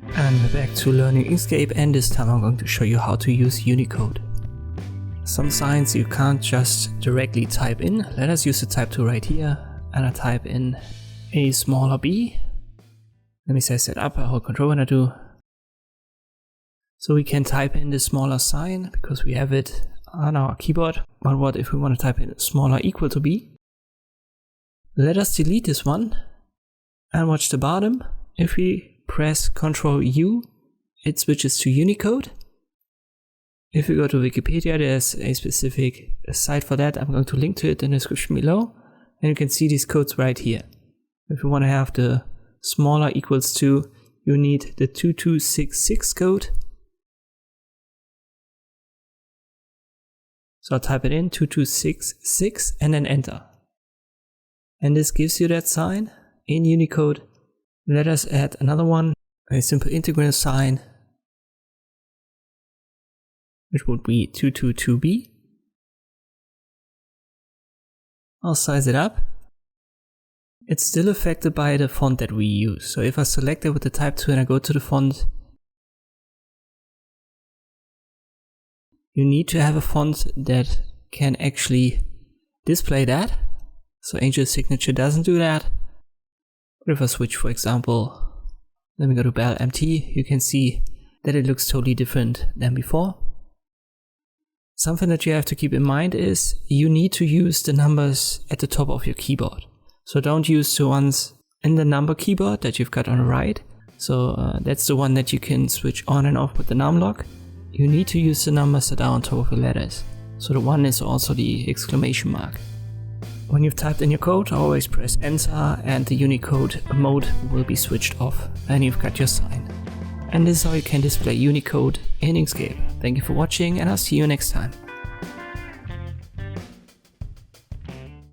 And we're back to learning Inkscape, and this time I'm going to show you how to use Unicode. Some signs you can't just directly type in. Let us use the type tool right here, and I type in a smaller b. Let me say set up, I hold Control when I do. So we can type in the smaller sign because we have it on our keyboard. But what if we want to type in smaller equal to b? Let us delete this one and watch the bottom. If we press Ctrl U, it switches to Unicode. If we go to Wikipedia, there's a specific site for that. I'm going to link to it in the description below. And you can see these codes right here. If you want to have the smaller equals to, you need the 2266 code. So I'll type it in, 2266, and then enter. And this gives you that sign in Unicode. Let us add another one, a simple integral sign, which would be 222b. I'll size it up. It's still affected by the font that we use. So if I select it with the type tool and I go to the font, you need to have a font that can actually display that. So Angel Signature doesn't do that. But if I switch, for example, let me go to Bell MT, you can see that it looks totally different than before. Something that you have to keep in mind is you need to use the numbers at the top of your keyboard. So don't use the ones in the number keyboard that you've got on the right. So that's the one that you can switch on and off with the numlock. You need to use the numbers that are on top of the letters. So the one is also the exclamation mark. When you've typed in your code, always press enter and the Unicode mode will be switched off and you've got your sign. And this is how you can display Unicode in Inkscape. Thank you for watching and I'll see you next time.